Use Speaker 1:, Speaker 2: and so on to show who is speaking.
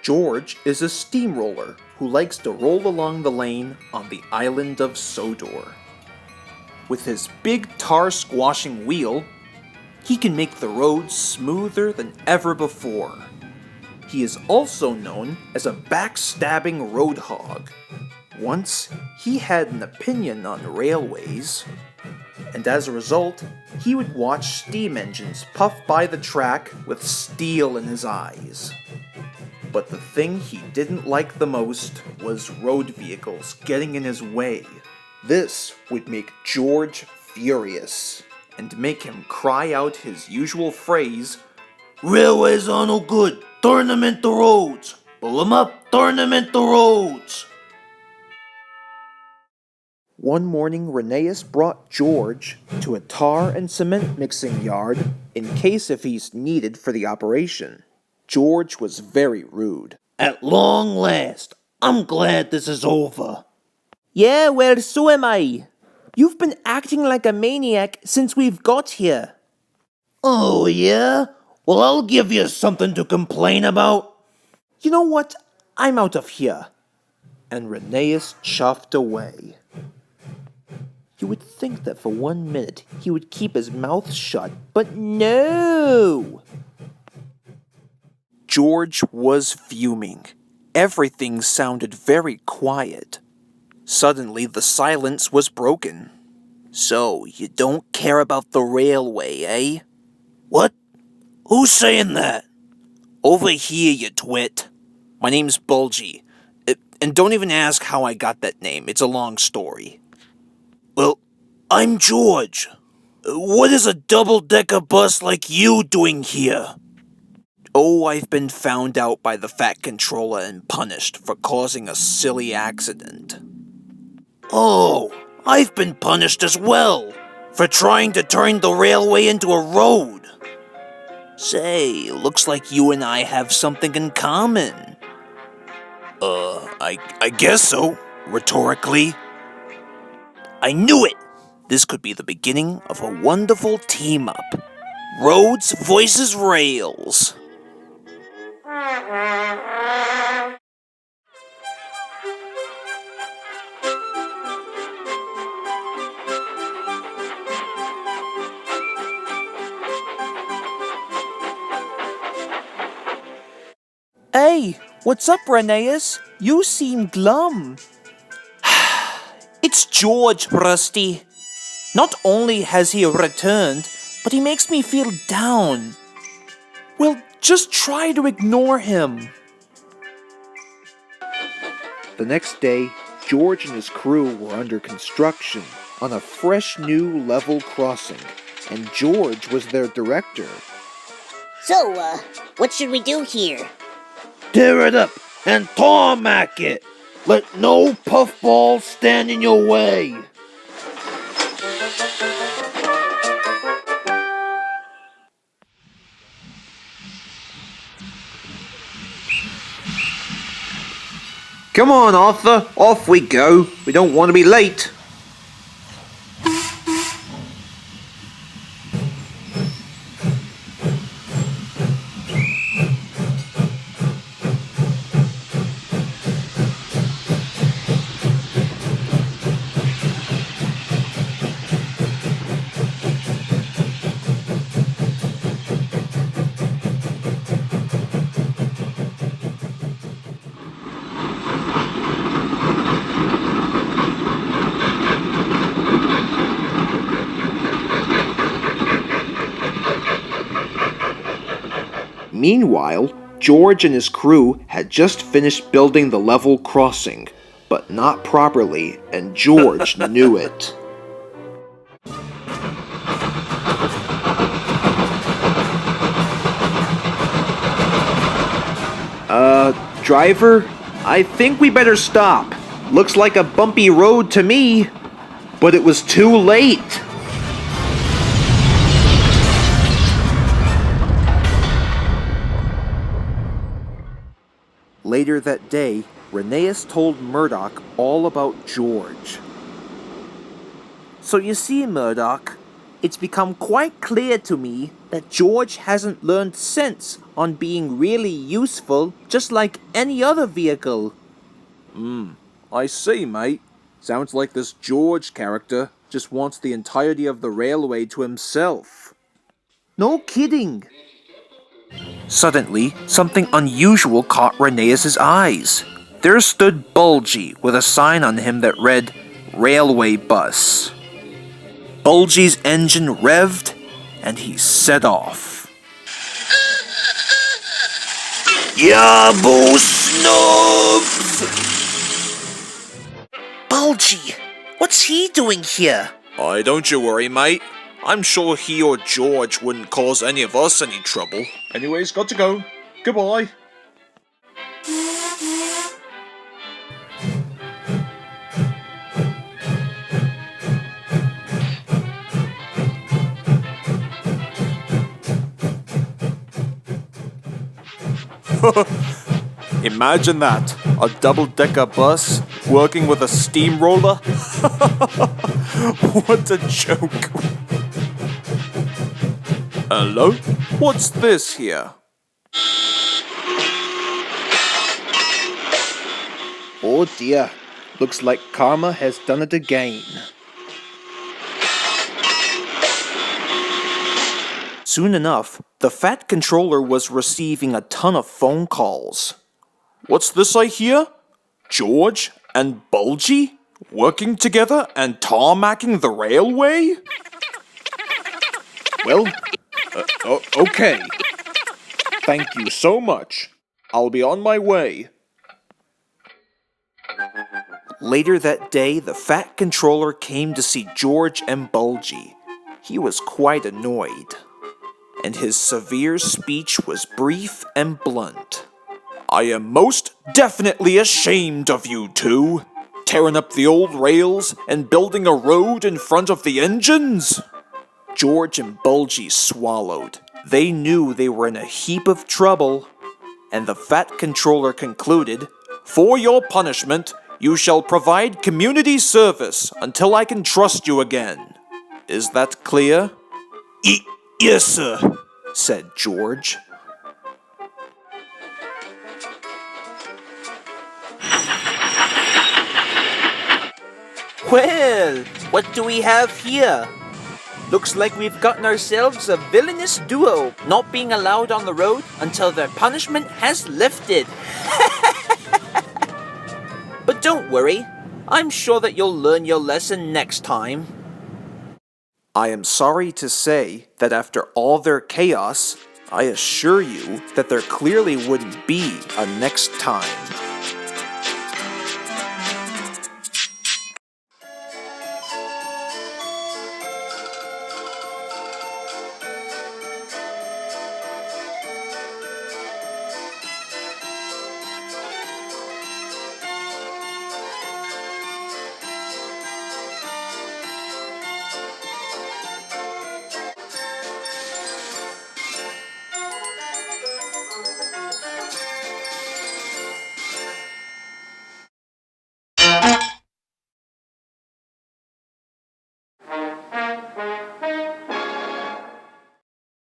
Speaker 1: George is a steamroller who likes to roll along the lane on the island of Sodor. With his big tar-squashing wheel, he can make the road smoother than ever before. He is also known as a backstabbing road hog. Once, he had an opinion on railways, and as a result, he would watch steam engines puff by the track with steel in his eyes. But the thing he didn't like the most was road vehicles getting in his way. This would make George furious, and make him cry out his usual phrase, "Railways are no good, turn them into roads! Pull them up, turn them into roads!" One morning, Rheneas brought George to a tar and cement mixing yard in case if he's needed for the operation. George was very rude.
Speaker 2: "At long last, I'm glad this is over."
Speaker 3: "Yeah, well, so am I. You've been acting like a maniac since we've got here."
Speaker 2: "Oh, yeah? Well, I'll give you something to complain about."
Speaker 3: "You know what? I'm out of here."
Speaker 1: And Rheneas chuffed away.
Speaker 3: You would think that for 1 minute he would keep his mouth shut, but no!
Speaker 1: George was fuming. Everything sounded very quiet. Suddenly, the silence was broken. "So, you don't care about the railway, eh?"
Speaker 2: "What? Who's saying that?"
Speaker 1: "Over here, you twit. My name's Bulgy. And don't even ask how I got that name. It's a long story."
Speaker 2: "Well, I'm George. What is a double-decker bus like you doing here?"
Speaker 1: "Oh, I've been found out by the Fat Controller and punished for causing a silly accident."
Speaker 2: "Oh, I've been punished as well, for trying to turn the railway into a road."
Speaker 1: "Say, looks like you and I have something in common."
Speaker 2: I guess so, rhetorically."
Speaker 1: I knew it! This could be the beginning of a wonderful team-up. Roads voices rails.
Speaker 3: Hey, what's up, Rheneas? You seem glum.
Speaker 1: It's George, Rusty. Not only has he returned, but he makes me feel down.
Speaker 3: Well, just try to ignore him.
Speaker 1: The next day, George and his crew were under construction on a fresh new level crossing, and George was their director.
Speaker 4: So, what should we do here?
Speaker 2: Tear it up and tarmac it. Let no puffballs stand in your way.
Speaker 1: Come on, Arthur, off we go. We don't want to be late. Meanwhile, George and his crew had just finished building the level crossing, but not properly, and George knew it. Driver, I think we better stop. Looks like a bumpy road to me, but it was too late. Later that day, Rheneas told Murdoch all about George.
Speaker 3: So you see, Murdoch,
Speaker 1: It's become quite clear to me that George hasn't learned sense on being really useful just like any other vehicle.
Speaker 5: I see, mate. Sounds like this George character just wants the entirety of the railway to himself.
Speaker 1: No kidding.
Speaker 2: Suddenly, something unusual caught Rheneas' eyes. There stood Bulgy with a sign on him that read, Railway Bus. Bulgy's engine revved, and he set off. Yabo Snubs! Bulgy, what's he doing here?
Speaker 5: Don't you worry, mate. I'm sure he or George wouldn't cause any of us any trouble. Anyways, got to go. Goodbye. Imagine that, a double-decker bus working with a steamroller. What a joke. Hello? What's this here?
Speaker 1: Oh dear. Looks like karma has done it again. Soon enough, the Fat Controller was receiving a ton of phone calls.
Speaker 5: What's this I hear? George and Bulgy working together and tarmacking the railway? Well, okay. Thank you so much. I'll be on my way.
Speaker 1: Later that day, the Fat Controller came to see George and Bulgy. He was quite annoyed, and his severe speech was brief and blunt.
Speaker 5: I am most definitely ashamed of you two, tearing up the old rails and building a road in front of the engines.
Speaker 1: George and Bulgy swallowed. They knew they were in a heap of trouble, and the Fat Controller concluded,
Speaker 5: For your punishment, you shall provide community service until I can trust you again. Is that clear?
Speaker 2: Yes, sir,
Speaker 1: said George. Well, what do we have here? Looks like we've gotten ourselves a villainous duo, not being allowed on the road until their punishment has lifted. But don't worry, I'm sure that you'll learn your lesson next time. I am sorry to say that after all their chaos, I assure you that there clearly wouldn't be a next time.